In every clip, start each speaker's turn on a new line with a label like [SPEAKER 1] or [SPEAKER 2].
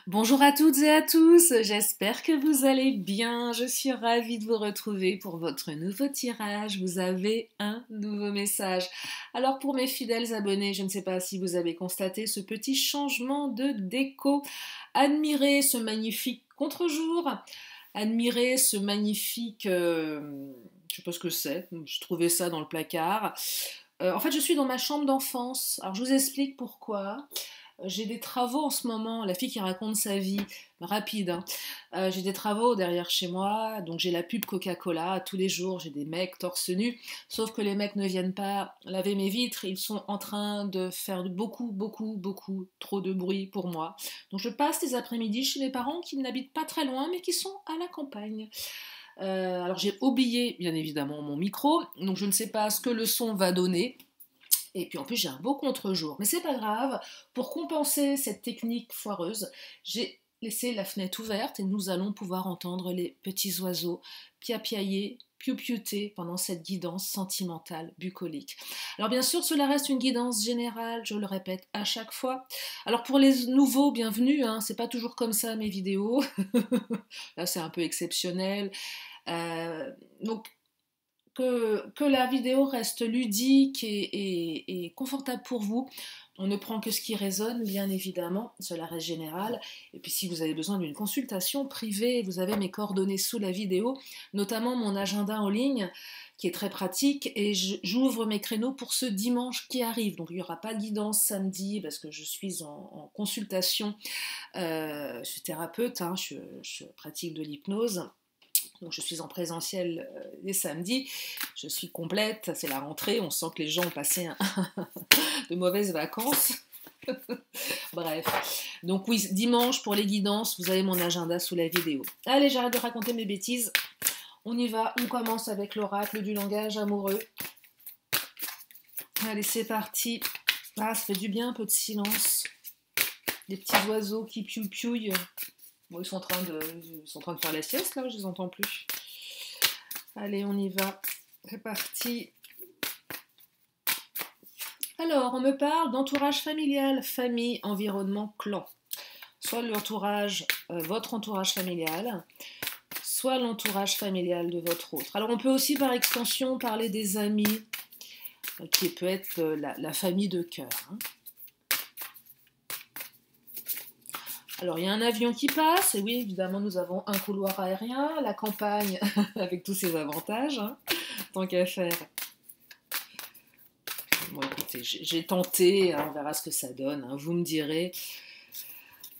[SPEAKER 1] Bonjour à toutes et à tous, j'espère que vous allez bien. Je suis ravie de vous retrouver pour votre nouveau tirage. Vous avez un nouveau message. Alors pour mes fidèles abonnés, je ne sais pas si vous avez constaté ce petit changement de déco. Admirez ce magnifique contre-jour. Admirez ce magnifique... je sais pas ce que c'est, je trouvais ça dans le placard. En fait, je suis dans ma chambre d'enfance. Alors je vous explique pourquoi. J'ai des travaux en ce moment, la fille qui raconte sa vie, rapide, hein. J'ai des travaux derrière chez moi, donc j'ai la pub Coca-Cola, tous les jours j'ai des mecs torse nu, sauf que les mecs ne viennent pas laver mes vitres, ils sont en train de faire beaucoup trop de bruit pour moi. Donc je passe les après-midi chez mes parents qui n'habitent pas très loin, mais qui sont à la campagne. Alors j'ai oublié bien évidemment mon micro, donc je ne sais pas ce que le son va donner. Et puis en plus j'ai un beau contre-jour. Mais c'est pas grave, pour compenser cette technique foireuse, j'ai laissé la fenêtre ouverte et nous allons pouvoir entendre les petits oiseaux piapiailler, piou-piouter pendant cette guidance sentimentale bucolique. Alors bien sûr, cela reste une guidance générale, je le répète à chaque fois. Alors pour les nouveaux, bienvenue, hein, c'est pas toujours comme ça mes vidéos. Là c'est un peu exceptionnel. Donc que la vidéo reste ludique et confortable pour vous. On ne prend que ce qui résonne, bien évidemment, cela reste général. Et puis si vous avez besoin d'une consultation privée, vous avez mes coordonnées sous la vidéo, notamment mon agenda en ligne, qui est très pratique, et j'ouvre mes créneaux pour ce dimanche qui arrive. Donc il n'y aura pas de guidance samedi, parce que je suis en consultation. Je suis thérapeute, hein, je pratique de l'hypnose. Donc je suis en présentiel les samedis, je suis complète, c'est la rentrée, on sent que les gens ont passé de mauvaises vacances. Bref, donc oui, dimanche pour les guidances, vous avez mon agenda sous la vidéo. Allez, j'arrête de raconter mes bêtises, on y va, on commence avec l'oracle du langage amoureux. Allez, c'est parti. Ah, ça fait du bien, un peu de silence. Des petits oiseaux qui piou-piouillent. Bon, ils sont en train de faire la sieste, là, je les entends plus. Allez, on y va. C'est parti. Alors, on me parle d'entourage familial, famille, environnement, clan. Soit l'entourage, votre entourage familial, soit l'entourage familial de votre autre. Alors, on peut aussi, par extension, parler des amis, qui peut être la famille de cœur, hein. Alors, il y a un avion qui passe, et oui, évidemment, nous avons un couloir aérien, la campagne, avec tous ses avantages, hein, tant qu'à faire. Bon, écoutez, j'ai tenté, hein, on verra ce que ça donne, hein, vous me direz.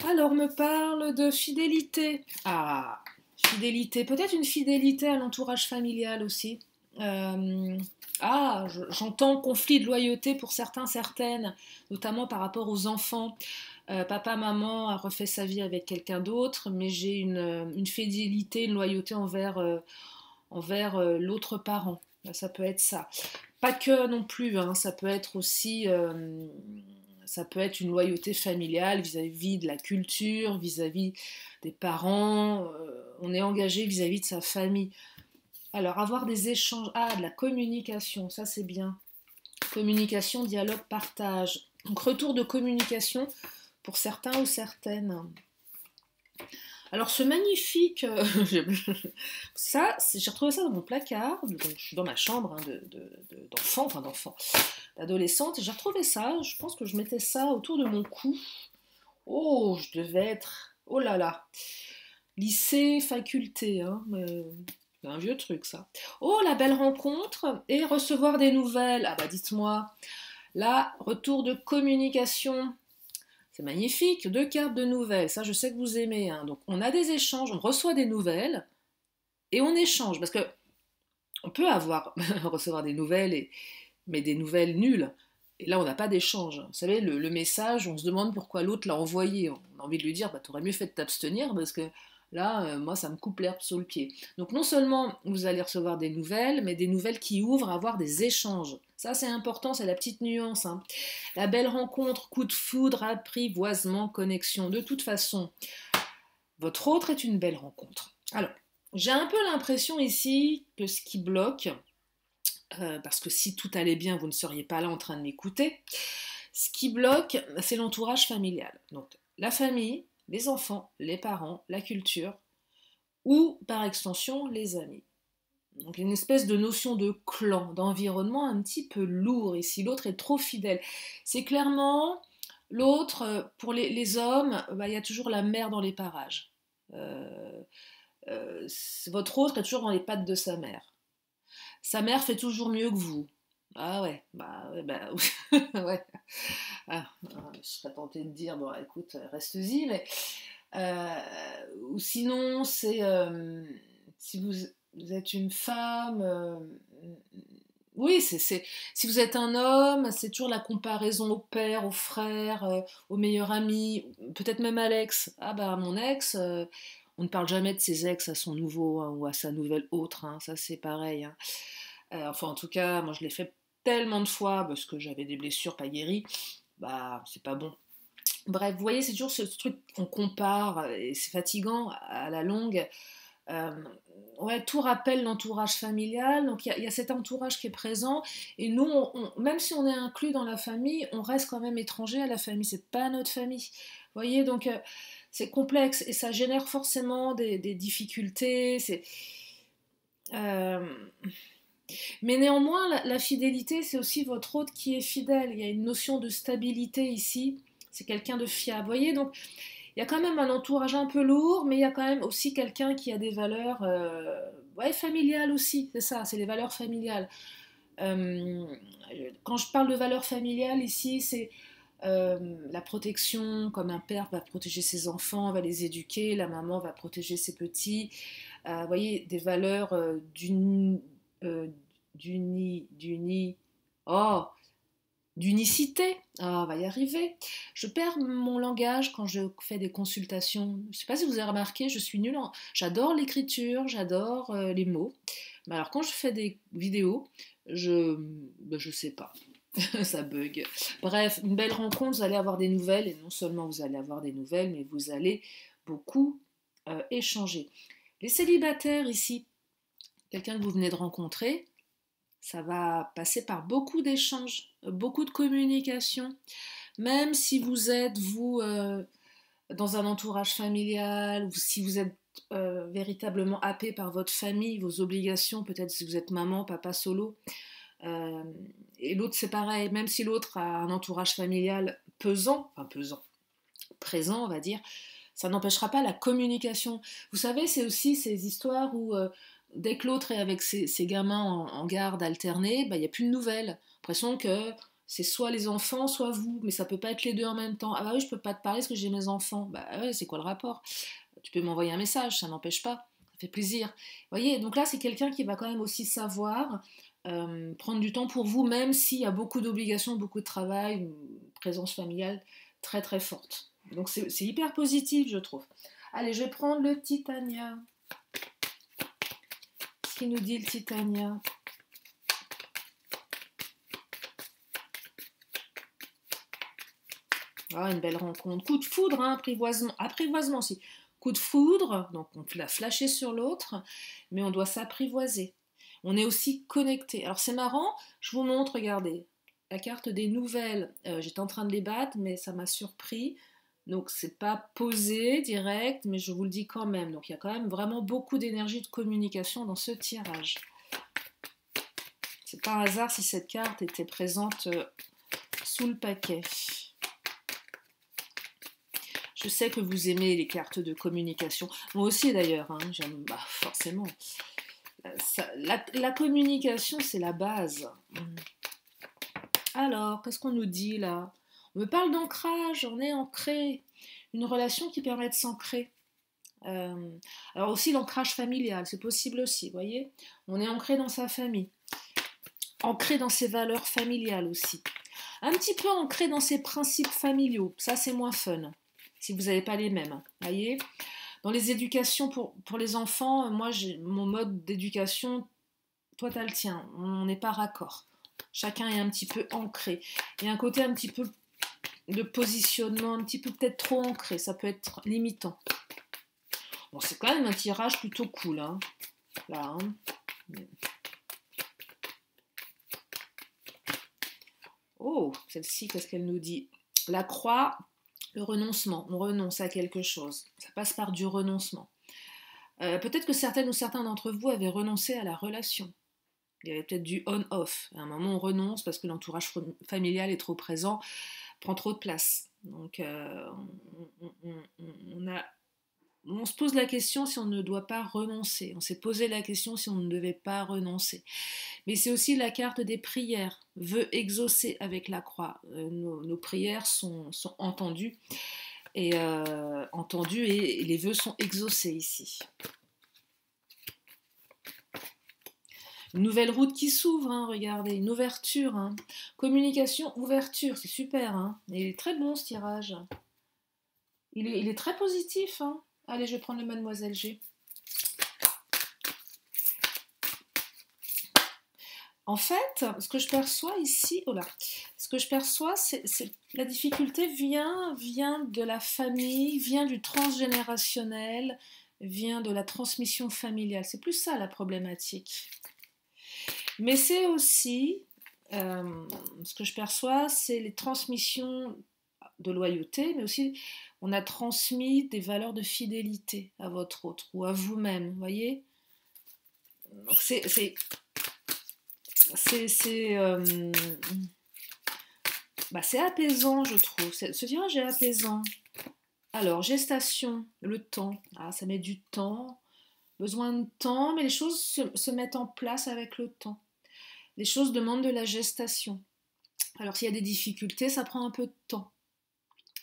[SPEAKER 1] Alors, on me parle de fidélité. Ah, fidélité, peut-être une fidélité à l'entourage familial aussi. J'entends conflit de loyauté pour certains, certaines, notamment par rapport aux enfants. Papa, maman a refait sa vie avec quelqu'un d'autre, mais j'ai une fidélité, une loyauté envers l'autre parent. Ça peut être ça. Pas que non plus, hein, ça peut être aussi ça peut être une loyauté familiale vis-à-vis de la culture, vis-à-vis des parents. On est engagé vis-à-vis de sa famille. Alors, avoir des échanges. Ah, de la communication, ça c'est bien. Communication, dialogue, partage. Donc, retour de communication pour certains ou certaines. Alors ce magnifique, ça, j'ai retrouvé ça dans mon placard, donc je suis dans ma chambre, hein, d'enfant, d'adolescente, et j'ai retrouvé ça, je pense que je mettais ça autour de mon cou. Oh, je devais être, oh là là, lycée, faculté, hein, c'est un vieux truc ça. Oh, la belle rencontre et recevoir des nouvelles. Ah bah dites-moi, là, retour de communication. C'est magnifique, 2 cartes de nouvelles, ça je sais que vous aimez, hein. Donc on a des échanges, on reçoit des nouvelles et on échange. Parce que on peut recevoir des nouvelles, mais des nouvelles nulles. Et là on n'a pas d'échange. Vous savez, le message, on se demande pourquoi l'autre l'a envoyé. On a envie de lui dire, bah, t'aurais mieux fait de t'abstenir parce que là, moi ça me coupe l'herbe sous le pied. Donc non seulement vous allez recevoir des nouvelles, mais des nouvelles qui ouvrent à avoir des échanges. Ça c'est important, c'est la petite nuance, hein. La belle rencontre, coup de foudre, apprivoisement, connexion. De toute façon, votre autre est une belle rencontre. Alors, j'ai un peu l'impression ici que ce qui bloque, parce que si tout allait bien, vous ne seriez pas là en train de m'écouter, ce qui bloque, c'est l'entourage familial. Donc, la famille, les enfants, les parents, la culture, ou par extension les amis. Donc une espèce de notion de clan, d'environnement un petit peu lourd ici. L'autre est trop fidèle. C'est clairement l'autre, pour les hommes, bah, il y a toujours la mère dans les parages. Euh, Votre autre est toujours dans les pattes de sa mère. Sa mère fait toujours mieux que vous. Ah ouais, ouais, bah, ouais. Je serais tentée de dire, bon écoute, reste-y, mais ou sinon, c'est si vous êtes une femme, oui, si vous êtes un homme, c'est toujours la comparaison au père, au frère, au meilleur ami, peut-être même à l'ex. Ah bah mon ex, on ne parle jamais de ses ex à son nouveau hein, ou à sa nouvelle autre, hein, ça c'est pareil. Hein. Enfin en tout cas, moi je l'ai fait tellement de fois parce que j'avais des blessures pas guéries, bah c'est pas bon. Bref, vous voyez, c'est toujours ce truc qu'on compare et c'est fatigant à la longue. Euh, ouais, tout rappelle l'entourage familial, donc il y a cet entourage qui est présent, et nous, même si on est inclus dans la famille, on reste quand même étranger à la famille, c'est pas notre famille. Vous voyez, donc c'est complexe et ça génère forcément des difficultés. Euh, mais néanmoins, la fidélité, c'est aussi votre hôte qui est fidèle. Il y a une notion de stabilité ici. C'est quelqu'un de fiable. Vous voyez, donc il y a quand même un entourage un peu lourd, mais il y a quand même aussi quelqu'un qui a des valeurs ouais, familiales aussi. C'est ça, c'est les valeurs familiales. Euh, Quand je parle de valeurs familiales ici, c'est la protection, comme un père va protéger ses enfants, va les éduquer, la maman va protéger ses petits. Vous voyez, des valeurs euh, oh, d'unicité. Ah, on va y arriver. Je perds mon langage quand je fais des consultations. Je ne sais pas si vous avez remarqué, je suis nulle en... J'adore l'écriture, j'adore les mots. Mais alors quand je fais des vidéos, je sais pas. Ça bug. Bref, une belle rencontre, vous allez avoir des nouvelles, et non seulement vous allez avoir des nouvelles, mais vous allez beaucoup échanger. Les célibataires ici, quelqu'un que vous venez de rencontrer, ça va passer par beaucoup d'échanges, beaucoup de communication. Même si vous êtes, vous, dans un entourage familial, ou si vous êtes véritablement happé par votre famille, vos obligations, peut-être si vous êtes maman, papa solo, euh, et l'autre c'est pareil, même si l'autre a un entourage familial pesant, présent, on va dire, ça n'empêchera pas la communication. Vous savez, c'est aussi ces histoires où dès que l'autre est avec ses gamins en garde alternée, bah, il n'y a plus de nouvelles. L'impression que c'est soit les enfants, soit vous, mais ça peut pas être les deux en même temps. Ah bah oui, je peux pas te parler parce que j'ai mes enfants. Bah ouais, c'est quoi le rapport? Tu peux m'envoyer un message, ça n'empêche pas. Ça fait plaisir. Vous voyez, donc là, c'est quelqu'un qui va quand même aussi savoir prendre du temps pour vous, même s'il y a beaucoup d'obligations, beaucoup de travail, une présence familiale très très forte. Donc c'est hyper positif, je trouve. Allez, je vais prendre le Titania. Ce qu'il nous dit le Titania. Ah, une belle rencontre. Coup de foudre, hein, apprivoisement. Apprivoisement aussi. Coup de foudre, donc on l'a flashé sur l'autre, mais on doit s'apprivoiser. On est aussi connecté. Alors c'est marrant, je vous montre, regardez, la carte des nouvelles. J'étais en train de les battre, mais ça m'a surpris. Donc c'est pas posé direct, mais je vous le dis quand même. Donc il y a quand même vraiment beaucoup d'énergie de communication dans ce tirage. C'est pas un hasard si cette carte était présente sous le paquet. Je sais que vous aimez les cartes de communication. Moi aussi d'ailleurs, hein, j'aime forcément. La communication, c'est la base. Alors, qu'est-ce qu'on nous dit là? On me parle d'ancrage, on est ancré. Une relation qui permet de s'ancrer. Alors aussi l'ancrage familial, c'est possible aussi, vous voyez? On est ancré dans sa famille. Ancré dans ses valeurs familiales aussi. Un petit peu ancré dans ses principes familiaux. Ça, c'est moins fun. Si vous n'avez pas les mêmes, voyez? Dans les éducations pour les enfants, moi, j'ai mon mode d'éducation, toi, t'as le tien. On n'est pas raccord. Chacun est un petit peu ancré. Il y a un côté un petit peu de positionnement, un petit peu peut-être trop ancré. Ça peut être limitant. Bon, c'est quand même un tirage plutôt cool, hein. Là, hein. Oh, celle-ci, qu'est-ce qu'elle nous dit? La croix, Le renoncement, on renonce à quelque chose. Ça passe par du renoncement. Peut-être que certaines ou certains d'entre vous avaient renoncé à la relation. Il y avait peut-être du on-off. À un moment, on renonce parce que l'entourage familial est trop présent, prend trop de place. Donc, on se pose la question si on ne doit pas renoncer. On s'est posé la question si on ne devait pas renoncer. Mais c'est aussi la carte des prières, vœux exaucés avec la croix. Nos prières sont entendues et les vœux sont exaucés ici. Une nouvelle route qui s'ouvre, hein, regardez, une ouverture. Hein. Communication, ouverture, c'est super. Hein. Il est très bon ce tirage. Il est très positif. Hein. Allez, je vais prendre le Mademoiselle G. En fait, ce que je perçois ici, oh là, ce que je perçois, c'est la difficulté vient de la famille, vient du transgénérationnel, vient de la transmission familiale. C'est plus ça la problématique. Mais c'est aussi, ce que je perçois, c'est les transmissions de loyauté, mais aussi on a transmis des valeurs de fidélité à votre autre ou à vous-même, vous voyez. Donc c'est apaisant, je trouve. Ce tirage est apaisant. Alors, gestation, le temps. Ah, ça met du temps, besoin de temps, mais les choses se mettent en place avec le temps. Les choses demandent de la gestation. Alors, s'il y a des difficultés, ça prend un peu de temps.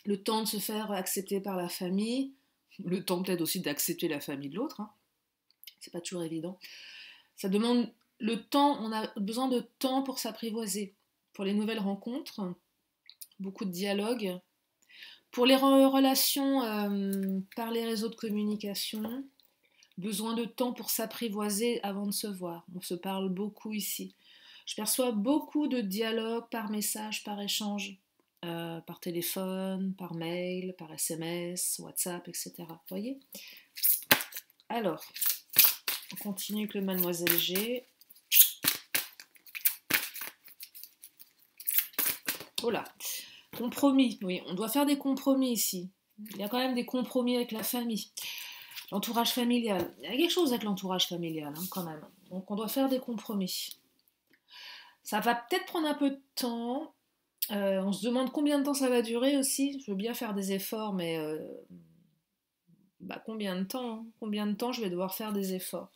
[SPEAKER 1] Le temps de se faire accepter par la famille, le temps peut-être aussi d'accepter la famille de l'autre. Hein. C'est pas toujours évident. Ça demande le temps, on a besoin de temps pour s'apprivoiser. Pour les nouvelles rencontres, beaucoup de dialogue. Pour les relations par les réseaux de communication, besoin de temps pour s'apprivoiser avant de se voir. On se parle beaucoup ici. Je perçois beaucoup de dialogues par message, par échange, par téléphone, par mail, par SMS, WhatsApp, etc. Vous voyez? Alors, on continue avec le Mademoiselle G. Voilà. Compromis, oui, on doit faire des compromis ici. Il y a quand même des compromis avec la famille. L'entourage familial. Il y a quelque chose avec l'entourage familial, hein, quand même. Donc on doit faire des compromis. Ça va peut-être prendre un peu de temps. On se demande combien de temps ça va durer aussi. Je veux bien faire des efforts, mais combien de temps hein. Combien de temps je vais devoir faire des efforts?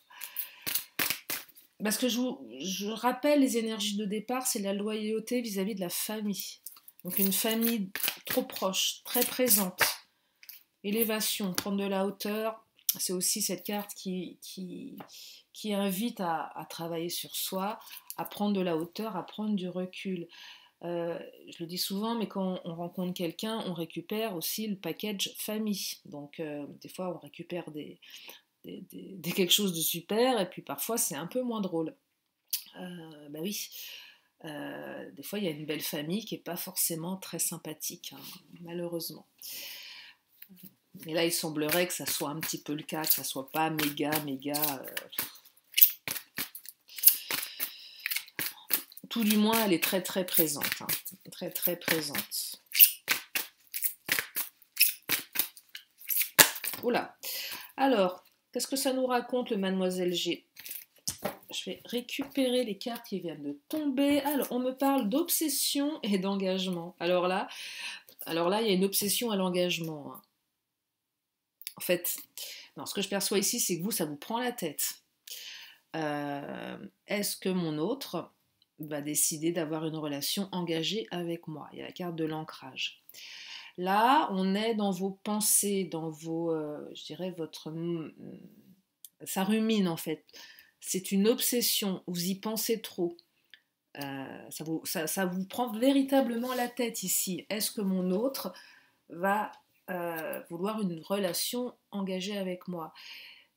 [SPEAKER 1] Parce que je rappelle les énergies de départ, c'est la loyauté vis-à-vis de la famille. Donc une famille trop proche, très présente. Élévation, prendre de la hauteur, c'est aussi cette carte qui invite à travailler sur soi, à prendre de la hauteur, à prendre du recul. Je le dis souvent, mais quand on rencontre quelqu'un, on récupère aussi le package famille. Donc des fois, on récupère quelque chose de super, et puis parfois, c'est un peu moins drôle. Oui. Des fois, il y a une belle famille qui n'est pas forcément très sympathique, hein, malheureusement. Et là, il semblerait que ça soit un petit peu le cas, que ça soit pas méga. Tout du moins, elle est très très présente. Hein, très très présente. Oula. Alors, qu'est-ce que ça nous raconte le Mademoiselle G? Je vais récupérer les cartes qui viennent de tomber. Alors, on me parle d'obsession et d'engagement. Alors là, il y a une obsession à l'engagement. Hein. En fait, non, ce que je perçois ici, c'est que vous, ça vous prend la tête. Est-ce que mon autre va décider d'avoir une relation engagée avec moi? Il y a la carte de l'ancrage. Là, on est dans vos pensées, dans vos, je dirais, ça rumine en fait. C'est une obsession, vous y pensez trop. Ça vous prend véritablement la tête ici. Est-ce que mon autre va vouloir une relation engagée avec moi?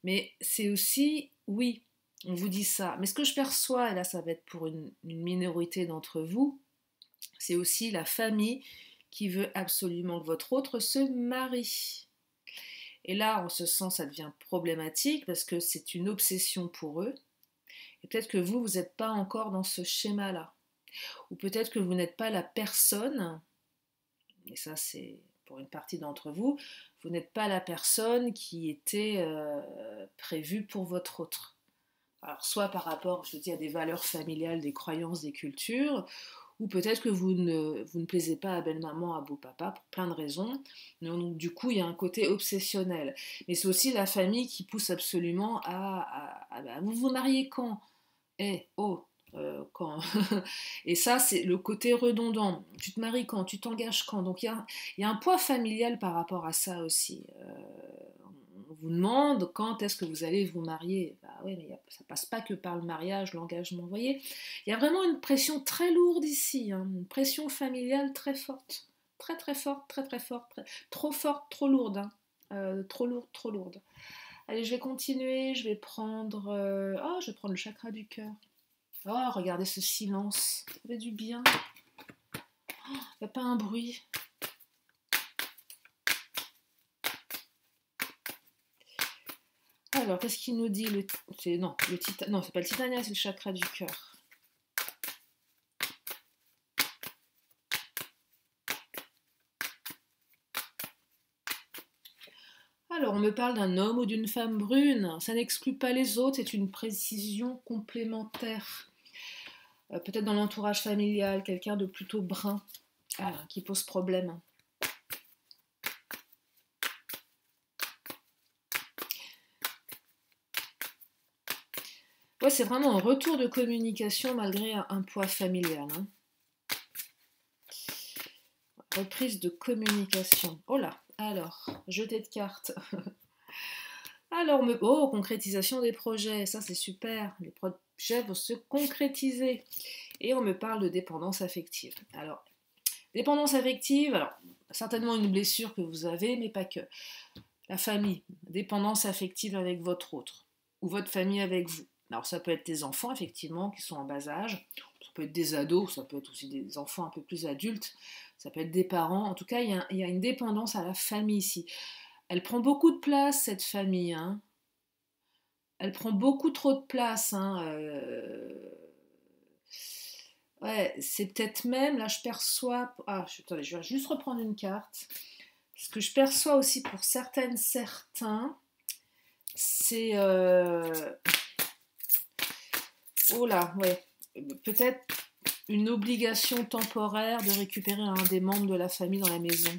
[SPEAKER 1] Mais c'est aussi, oui, on vous dit ça. Mais ce que je perçois, et là ça va être pour une minorité d'entre vous, c'est aussi la famille qui veut absolument que votre autre se marie. Et là, en ce sens, ça devient problématique parce que c'est une obsession pour eux. Et peut-être que vous n'êtes pas encore dans ce schéma-là. Ou peut-être que vous n'êtes pas la personne, et ça c'est pour une partie d'entre vous, vous n'êtes pas la personne qui était prévue pour votre autre. Alors, soit par rapport, je dis, à des valeurs familiales, des croyances, des cultures, ou peut-être que vous ne plaisez pas à belle-maman, à beau-papa, pour plein de raisons. Donc, du coup, il y a un côté obsessionnel. Mais c'est aussi la famille qui pousse absolument à vous vous mariez quand? Eh, oh, quand? Et ça, c'est le côté redondant. Tu te maries quand? Tu t'engages quand? Donc, il y a un poids familial par rapport à ça aussi. On vous demande quand est-ce que vous allez vous marier. Bah oui, mais ça passe pas que par le mariage, l'engagement. Vous voyez, il y a vraiment une pression très lourde ici, hein, une pression familiale très forte, très très forte, très très forte, trop forte, trop lourde, hein. Trop lourde, trop lourde. Allez, je vais continuer. Je vais prendre le chakra du cœur. Oh, regardez ce silence. Ça fait du bien. Il n'y a pas un bruit. Alors, qu'est-ce qu'il nous dit non, c'est pas le titania, c'est le chakra du cœur. Alors, on me parle d'un homme ou d'une femme brune. Ça n'exclut pas les autres, c'est une précision complémentaire. Peut-être dans l'entourage familial, quelqu'un de plutôt brun qui pose problème. Ouais, c'est vraiment un retour de communication malgré un poids familial, hein. Reprise de communication. Oh là, alors, jeter de cartes. Alors, concrétisation des projets, ça c'est super. Les projets vont se concrétiser. Et on me parle de dépendance affective. Alors, dépendance affective, alors, certainement une blessure que vous avez, mais pas que. La famille, dépendance affective avec votre autre, ou votre famille avec vous. Alors ça peut être des enfants, effectivement, qui sont en bas âge, ça peut être des ados, ça peut être aussi des enfants un peu plus adultes, ça peut être des parents. En tout cas, il y a une dépendance à la famille ici. Elle prend beaucoup de place, cette famille, hein. Elle prend beaucoup trop de place, hein. Ouais, c'est peut-être même, là je perçois... attendez, je vais juste reprendre une carte. Ce que je perçois aussi pour certaines, certains, c'est... Oh là, ouais. Peut-être une obligation temporaire de récupérer un des membres de la famille dans la maison.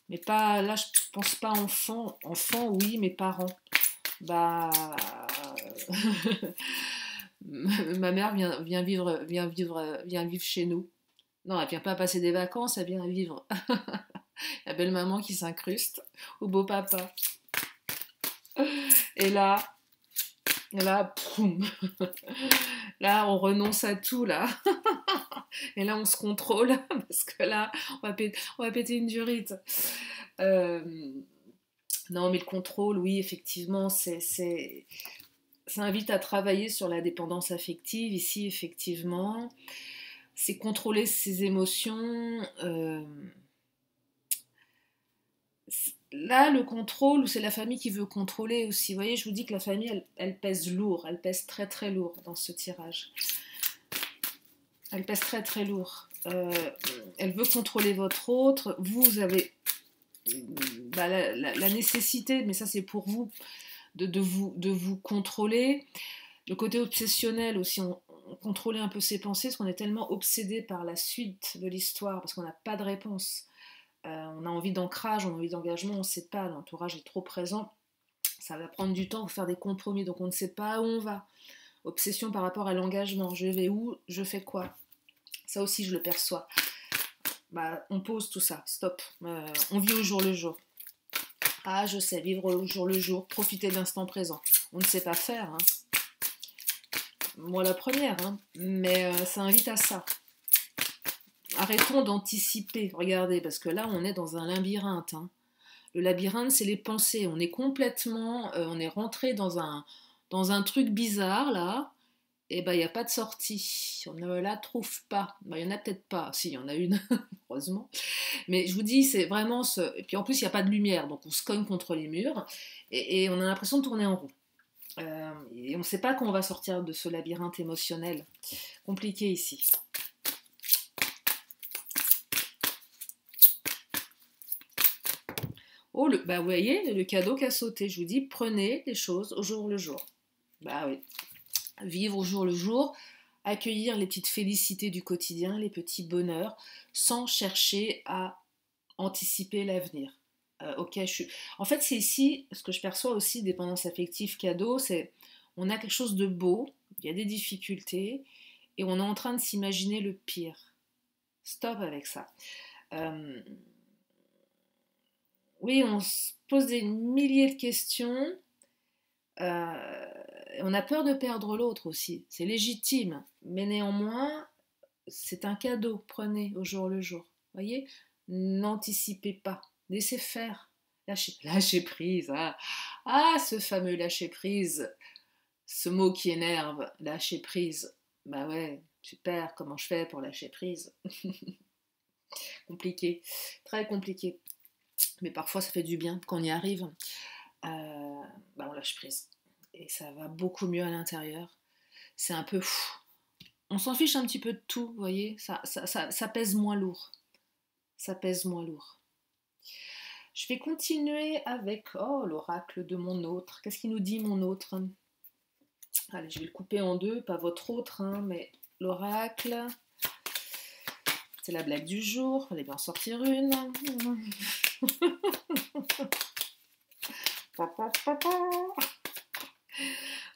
[SPEAKER 1] Mais pas, là je pense pas enfant. Enfant, oui, mais parents. Bah... Ma mère vient vivre chez nous. Non, elle vient pas passer des vacances, elle vient vivre. La belle maman qui s'incruste au beau papa. Et là, poum. Là, on renonce à tout, là. Et là, on se contrôle, parce que là, on va péter une durite. Non, mais le contrôle, oui, effectivement, ça invite à travailler sur la dépendance affective. Ici, effectivement, c'est contrôler ses émotions. Là, le contrôle, c'est la famille qui veut contrôler aussi. Vous voyez, je vous dis que la famille, elle pèse lourd. Elle pèse très très lourd dans ce tirage. Elle pèse très très lourd. Elle veut contrôler votre autre. Vous avez la nécessité, mais ça c'est pour vous, de vous contrôler. Le côté obsessionnel aussi, on contrôler un peu ses pensées, parce qu'on est tellement obsédé par la suite de l'histoire, parce qu'on n'a pas de réponse. On a envie d'ancrage, on a envie d'engagement, on ne sait pas, l'entourage est trop présent, ça va prendre du temps pour faire des compromis, donc on ne sait pas où on va. Obsession par rapport à l'engagement, je vais où, je fais quoi. Ça aussi je le perçois. On pose tout ça, stop, on vit au jour le jour. Ah, je sais, vivre au jour le jour, profiter de l'instant présent. On ne sait pas faire, hein. Moi la première, hein. Mais ça invite à ça. Arrêtons d'anticiper, regardez, parce que là on est dans un labyrinthe, hein. Le labyrinthe c'est les pensées, on est complètement, on est rentré dans un truc bizarre là, et il n'y a pas de sortie, on ne la trouve pas, il n'y en a peut-être pas, si il y en a une, heureusement, mais je vous dis c'est vraiment et puis en plus il n'y a pas de lumière, donc on se cogne contre les murs, et on a l'impression de tourner en rond. Et on ne sait pas quand on va sortir de ce labyrinthe émotionnel compliqué ici. Oh, bah vous voyez, le cadeau qui a sauté. Je vous dis, prenez les choses au jour le jour. Bah oui. Vivre au jour le jour, accueillir les petites félicités du quotidien, les petits bonheurs, sans chercher à anticiper l'avenir. Ok, En fait, c'est ici, ce que je perçois aussi, dépendance affective cadeau, c'est on a quelque chose de beau, il y a des difficultés, et on est en train de s'imaginer le pire. Stop avec ça. Euh, oui, on se pose des milliers de questions. On a peur de perdre l'autre aussi. C'est légitime. Mais néanmoins, c'est un cadeau. Prenez au jour le jour. Voyez. N'anticipez pas. Laissez faire. Lâchez prise. Ce fameux lâcher prise. Ce mot qui énerve. Lâcher prise. Bah ouais, super. Comment je fais pour lâcher prise? Compliqué. Très compliqué. Mais parfois, ça fait du bien quand on y arrive. On lâche prise. Et ça va beaucoup mieux à l'intérieur. C'est un peu fou. On s'en fiche un petit peu de tout, vous voyez, ça pèse moins lourd. Ça pèse moins lourd. Je vais continuer avec l'oracle de mon autre. Qu'est-ce qu'il nous dit mon autre? Allez, je vais le couper en deux, pas votre autre, mais l'oracle. C'est la blague du jour, fallait bien en sortir une.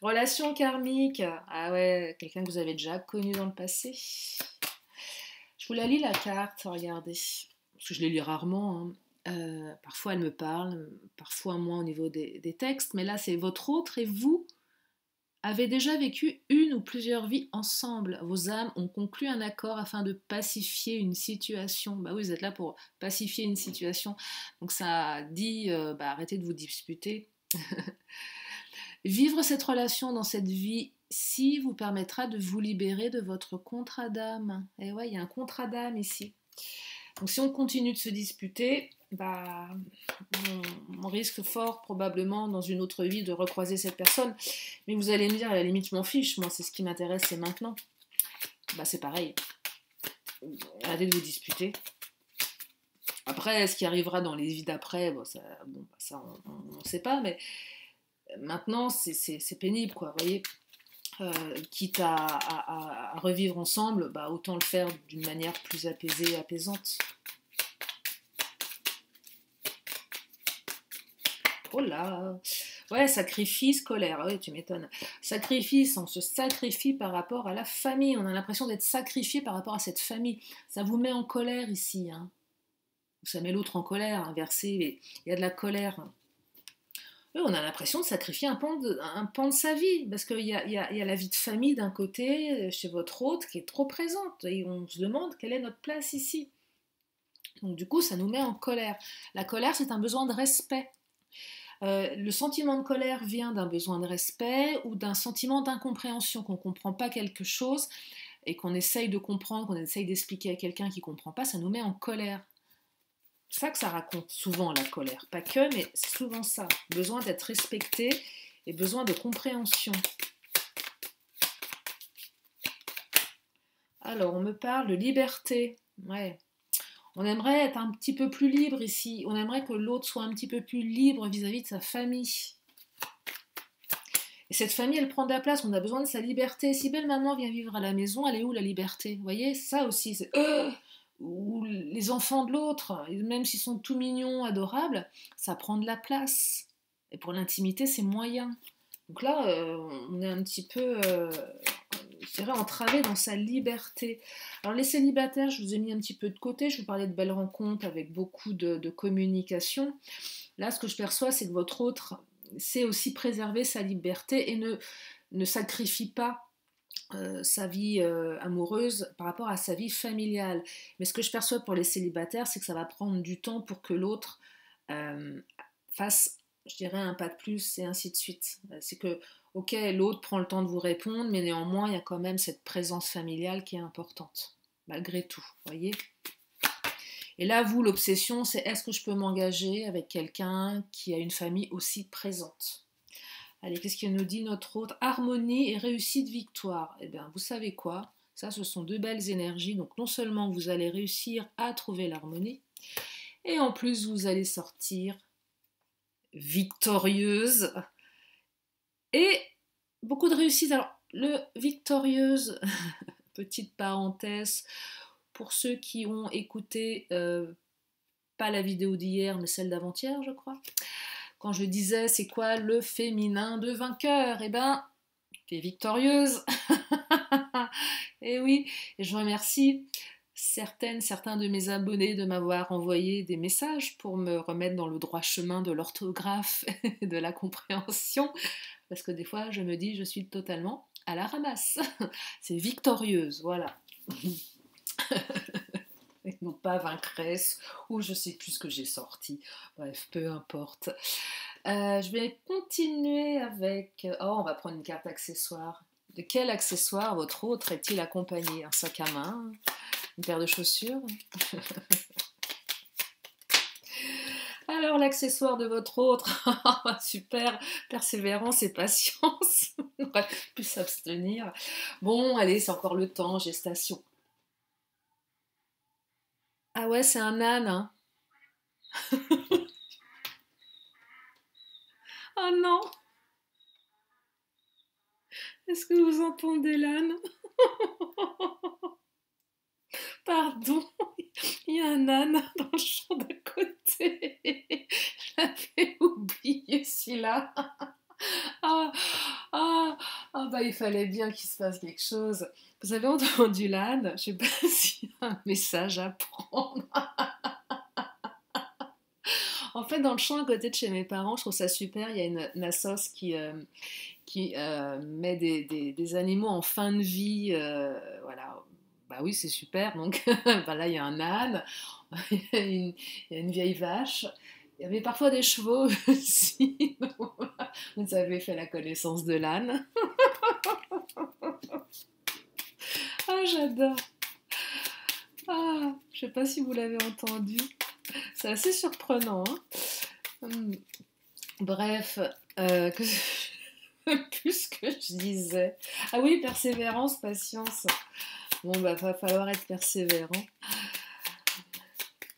[SPEAKER 1] Relation karmique. Ah ouais, quelqu'un que vous avez déjà connu dans le passé. Je vous la lis la carte, regardez. Parce que je les lis rarement. Parfois elle me parle, parfois moi au niveau des textes. Mais là c'est votre autre et vous avez déjà vécu une ou plusieurs vies ensemble. Vos âmes ont conclu un accord afin de pacifier une situation. Bah oui, vous êtes là pour pacifier une situation. Donc ça dit, arrêtez de vous disputer. Vivre cette relation dans cette vie-ci vous permettra de vous libérer de votre contrat d'âme. Et ouais, il y a un contrat d'âme ici. Donc si on continue de se disputer, on risque fort probablement dans une autre vie de recroiser cette personne. Mais vous allez me dire, à la limite, je m'en fiche. Moi, c'est ce qui m'intéresse, c'est maintenant. C'est pareil. Arrêtez de vous disputer. Après, ce qui arrivera dans les vies d'après, ça on ne sait pas, mais maintenant, c'est pénible, quoi, vous voyez. Quitte à revivre ensemble, autant le faire d'une manière plus apaisée et apaisante. Oh là! Ouais, sacrifice, colère, ouais, tu m'étonnes. Sacrifice, on se sacrifie par rapport à la famille, on a l'impression d'être sacrifié par rapport à cette famille. Ça vous met en colère ici, hein. Ça met l'autre en colère, inversé, il y a de la colère. Oui, on a l'impression de sacrifier un pan de sa vie, parce qu'il y a la vie de famille d'un côté, chez votre autre, qui est trop présente, et on se demande quelle est notre place ici. Donc du coup, ça nous met en colère. La colère, c'est un besoin de respect. Le sentiment de colère vient d'un besoin de respect ou d'un sentiment d'incompréhension, qu'on ne comprend pas quelque chose et qu'on essaye de comprendre, qu'on essaye d'expliquer à quelqu'un qui ne comprend pas, ça nous met en colère. C'est ça que ça raconte souvent, la colère. Pas que, mais c'est souvent ça. Besoin d'être respecté et besoin de compréhension. Alors, on me parle de liberté. Ouais. On aimerait être un petit peu plus libre ici. On aimerait que l'autre soit un petit peu plus libre vis-à-vis de sa famille. Et cette famille, elle prend de la place. On a besoin de sa liberté. Si belle maman vient vivre à la maison, elle est où la liberté? Vous voyez, ça aussi, c'est... ou les enfants de l'autre, même s'ils sont tout mignons, adorables, ça prend de la place. Et pour l'intimité, c'est moyen. Donc là, on est un petit peu, je dirais, entravé dans sa liberté. Alors les célibataires, je vous ai mis un petit peu de côté, je vous parlais de belles rencontres avec beaucoup de communication. Là, ce que je perçois, c'est que votre autre sait aussi préserver sa liberté et ne sacrifie pas sa vie amoureuse par rapport à sa vie familiale. Mais ce que je perçois pour les célibataires, c'est que ça va prendre du temps pour que l'autre fasse, je dirais, un pas de plus et ainsi de suite. C'est que, ok, l'autre prend le temps de vous répondre, mais néanmoins, il y a quand même cette présence familiale qui est importante, malgré tout, voyez. Et là, vous, l'obsession, c'est est-ce que je peux m'engager avec quelqu'un qui a une famille aussi présente? Allez, qu'est-ce qu'il nous dit notre autre? Harmonie et réussite victoire. Eh bien, vous savez quoi? Ça, ce sont deux belles énergies. Donc, non seulement vous allez réussir à trouver l'harmonie, et en plus, vous allez sortir victorieuse et beaucoup de réussite. Alors, le victorieuse, petite parenthèse, pour ceux qui ont écouté, pas la vidéo d'hier, mais celle d'avant-hier, je crois, quand je disais c'est quoi le féminin de vainqueur, eh ben, t'es victorieuse. Et oui, et je remercie certains de mes abonnés de m'avoir envoyé des messages pour me remettre dans le droit chemin de l'orthographe et de la compréhension, parce que des fois je me dis je suis totalement à la ramasse. C'est victorieuse, voilà. Et non pas vaincresse, ou je sais plus ce que j'ai sorti. Bref, peu importe. Je vais continuer avec... Oh, on va prendre une carte accessoire. De quel accessoire votre autre est-il accompagné? Un sac à main? Une paire de chaussures? Alors, l'accessoire de votre autre, super, persévérance et patience. On aurait pu s'abstenir. Bon, allez, c'est encore le temps, gestation. Ah ouais, c'est un âne, hein. Oh non, est-ce que vous entendez l'âne? Pardon, il y a un âne dans le champ d'à côté. Je l'avais oublié celui-là. Ah, ah, ah, bah il fallait bien qu'il se passe quelque chose. Vous avez entendu l'âne? Je sais pas s'il y a un message à prendre. En fait, dans le champ à côté de chez mes parents, je trouve ça super. Il y a une assoce qui met des animaux en fin de vie. Voilà. Bah oui, c'est super. Donc bah là, il y a un âne, il y a une vieille vache. Il y avait parfois des chevaux aussi. Donc, voilà. Vous avez fait la connaissance de l'âne. Ah, j'adore. Ah, je sais pas si vous l'avez entendu. C'est assez surprenant, hein. Bref, que... plus que je disais. Ah oui, persévérance, patience. Bon, bah, va falloir être persévérant.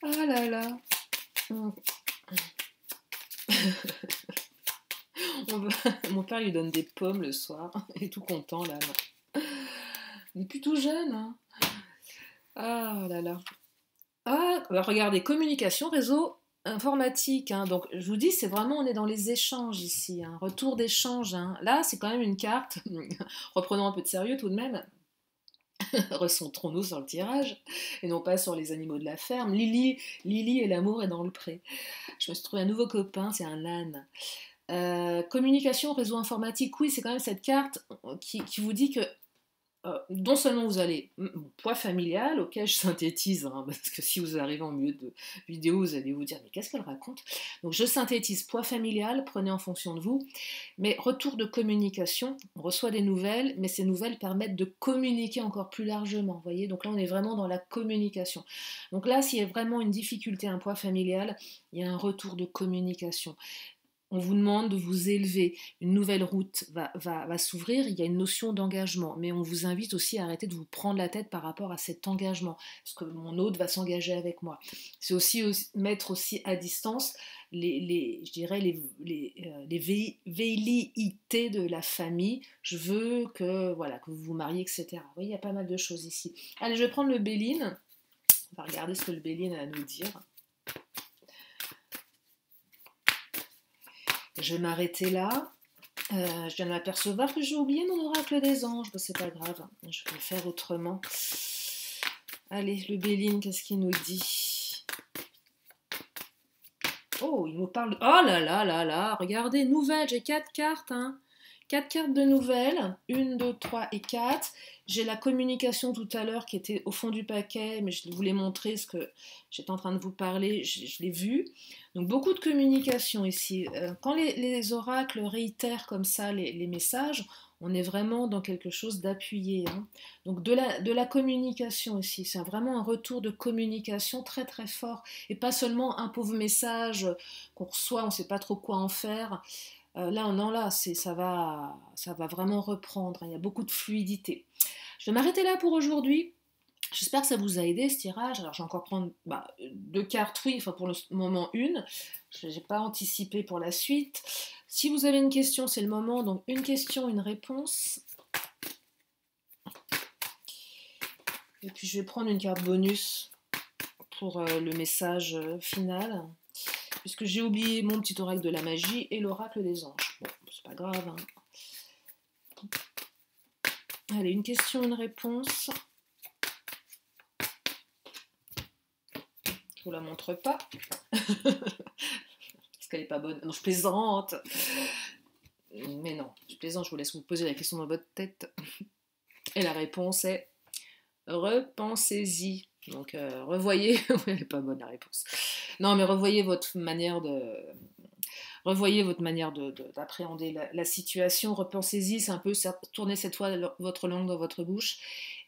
[SPEAKER 1] Ah là là. Mon père lui donne des pommes le soir. Il est tout content là. Il est plutôt jeune. Hein. Ah là là. Ah, bah regardez, communication, réseau informatique. Hein. Donc, je vous dis, c'est vraiment, on est dans les échanges ici. Hein. Retour d'échange. Hein. Là, c'est quand même une carte. Reprenons un peu de sérieux tout de même. Recentrons-nous sur le tirage et non pas sur les animaux de la ferme. Lily et l'amour est dans le pré. Je me suis trouvé un nouveau copain, c'est un âne. Communication, réseau informatique, oui, c'est quand même cette carte qui vous dit que non seulement vous allez poids familial, auquel je synthétise, hein, parce que si vous arrivez en milieu de vidéo, vous allez vous dire mais qu'est-ce qu'elle raconte? Donc je synthétise poids familial, prenez en fonction de vous, mais retour de communication, on reçoit des nouvelles, mais ces nouvelles permettent de communiquer encore plus largement, vous voyez, donc là on est vraiment dans la communication. Donc là, s'il y a vraiment une difficulté, un poids familial, il y a un retour de communication. On vous demande de vous élever, une nouvelle route va s'ouvrir, il y a une notion d'engagement, mais on vous invite aussi à arrêter de vous prendre la tête par rapport à cet engagement, parce que mon hôte va s'engager avec moi. C'est aussi mettre aussi à distance je dirais les velléités de la famille. Je veux que, voilà, que vous vous mariez, etc. Oui, il y a pas mal de choses ici. Allez, je vais prendre le Béline. On va regarder ce que le Béline a à nous dire. Je vais m'arrêter là. Je viens de m'apercevoir que j'ai oublié mon oracle des anges. Bon, c'est pas grave, je vais le faire autrement. Allez, le Béline, qu'est-ce qu'il nous dit? Oh, il nous parle de... Oh là là là là, regardez, nouvelles, j'ai 4 cartes, hein. 4 cartes de nouvelles, 1, 2, 3 et 4. J'ai la communication tout à l'heure qui était au fond du paquet, mais je voulais montrer ce que j'étais en train de vous parler, je l'ai vu. Donc beaucoup de communication ici. Quand les oracles réitèrent comme ça les messages, on est vraiment dans quelque chose d'appuyé. Hein. Donc de la communication ici, c'est vraiment un retour de communication très très fort. Et pas seulement un pauvre message qu'on reçoit, on ne sait pas trop quoi en faire. Là, non, là, ça va vraiment reprendre. Hein. Il y a beaucoup de fluidité. Je vais m'arrêter là pour aujourd'hui. J'espère que ça vous a aidé ce tirage. Alors je vais encore prendre 2 cartes, oui, enfin pour le moment une. Je n'ai pas anticipé pour la suite. Si vous avez une question, c'est le moment. Donc une question, une réponse. Et puis je vais prendre une carte bonus pour le message final. Puisque j'ai oublié mon petit oracle de la magie et l'oracle des anges. Bon, c'est pas grave. Hein. Allez, une question, une réponse. Je vous la montre pas. Parce qu'elle est pas bonne. Non, je plaisante. Mais non, je plaisante, je vous laisse vous poser la question dans votre tête. Et la réponse est repensez-y. Donc revoyez, elle n'est pas bonne la réponse. Non, mais revoyez votre manière d'appréhender la situation. Repensez-y, c'est un peu tourner cette fois votre langue dans votre bouche.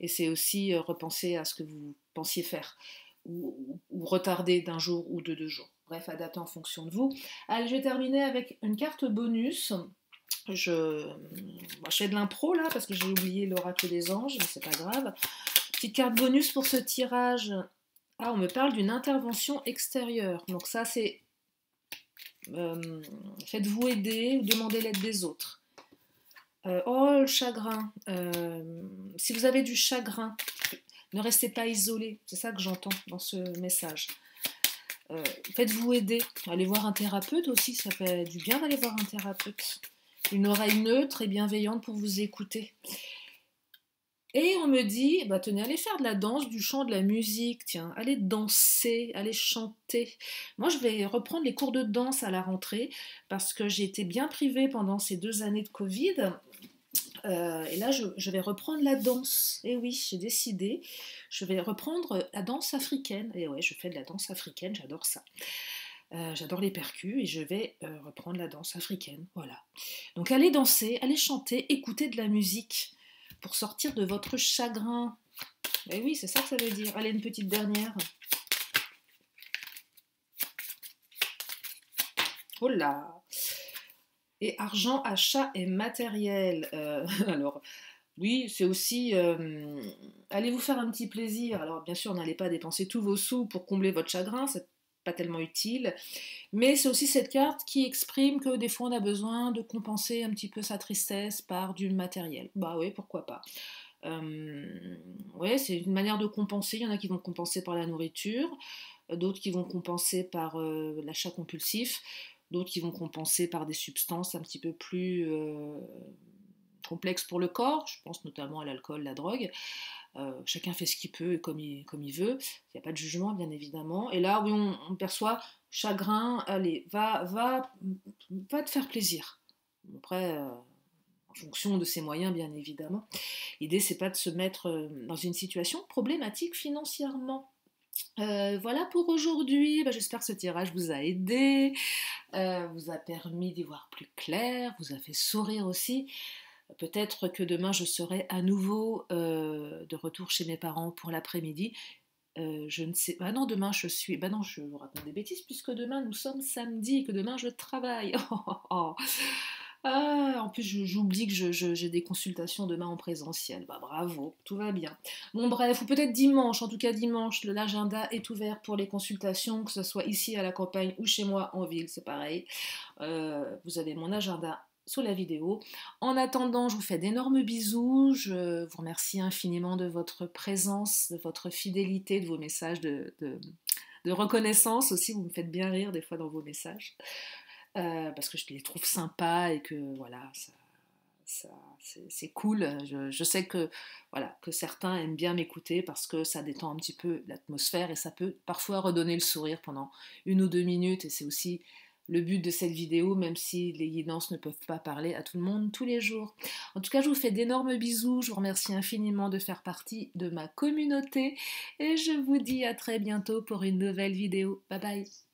[SPEAKER 1] Et c'est aussi repenser à ce que vous pensiez faire. Ou retarder d'un jour ou de 2 jours. Bref, adapter en fonction de vous. Allez, je vais terminer avec une carte bonus. Je fais de l'impro là parce que j'ai oublié l'oracle des anges, mais c'est pas grave. Petite carte bonus pour ce tirage. Ah, on me parle d'une intervention extérieure. Donc ça c'est faites-vous aider ou demandez l'aide des autres. Oh le chagrin. Si vous avez du chagrin, ne restez pas isolé. C'est ça que j'entends dans ce message. Faites-vous aider. Allez voir un thérapeute aussi, ça fait du bien d'aller voir un thérapeute. Une oreille neutre et bienveillante pour vous écouter. Et on me dit, tenez, allez faire de la danse, du chant, de la musique, tiens, allez danser, allez chanter. Moi, je vais reprendre les cours de danse à la rentrée parce que j'ai été bien privée pendant ces 2 années de Covid. Et là, je vais reprendre la danse. Et oui, j'ai décidé, je vais reprendre la danse africaine. Et ouais, je fais de la danse africaine, j'adore ça. J'adore les percus et je vais reprendre la danse africaine. Voilà. Donc allez danser, allez chanter, écoutez de la musique pour sortir de votre chagrin. Et oui, c'est ça que ça veut dire. Allez, une petite dernière. Oh là! Et argent, achat et matériel. Alors, oui, c'est aussi allez vous faire un petit plaisir. Alors, bien sûr, n'allez pas dépenser tous vos sous pour combler votre chagrin, c'est pas tellement utile. Mais c'est aussi cette carte qui exprime que des fois on a besoin de compenser un petit peu sa tristesse par du matériel. Bah oui, pourquoi pas. Ouais, c'est une manière de compenser. Il y en a qui vont compenser par la nourriture, d'autres qui vont compenser par l'achat compulsif, d'autres qui vont compenser par des substances un petit peu plus complexes pour le corps. Je pense notamment à l'alcool, la drogue. Chacun fait ce qu'il peut et comme il veut. Il n'y a pas de jugement, bien évidemment. Et là, oui, on perçoit chagrin. Allez, va te faire plaisir. Après, en fonction de ses moyens, bien évidemment. L'idée, c'est pas de se mettre dans une situation problématique financièrement. Voilà pour aujourd'hui. J'espère que ce tirage vous a aidé, vous a permis d'y voir plus clair, vous a fait sourire aussi. Peut-être que demain je serai à nouveau de retour chez mes parents pour l'après-midi. Je ne sais. Non, demain je suis. Non, je vous raconte des bêtises puisque demain nous sommes samedi et que demain je travaille. Ah, en plus, j'oublie que j'ai des consultations demain en présentiel. Bravo, tout va bien. Bon, bref, ou peut-être dimanche. En tout cas, dimanche, l'agenda est ouvert pour les consultations, que ce soit ici à la campagne ou chez moi en ville, c'est pareil. Vous avez mon agenda sous la vidéo. En attendant, je vous fais d'énormes bisous. Je vous remercie infiniment de votre présence, de votre fidélité, de vos messages de reconnaissance aussi. Vous me faites bien rire des fois dans vos messages. Parce que je les trouve sympas et que voilà, c'est cool. Je sais que, voilà, que certains aiment bien m'écouter parce que ça détend un petit peu l'atmosphère et ça peut parfois redonner le sourire pendant 1 ou 2 minutes. Et c'est aussi le but de cette vidéo, même si les guidances ne peuvent pas parler à tout le monde tous les jours. En tout cas, je vous fais d'énormes bisous. Je vous remercie infiniment de faire partie de ma communauté et je vous dis à très bientôt pour une nouvelle vidéo. Bye bye!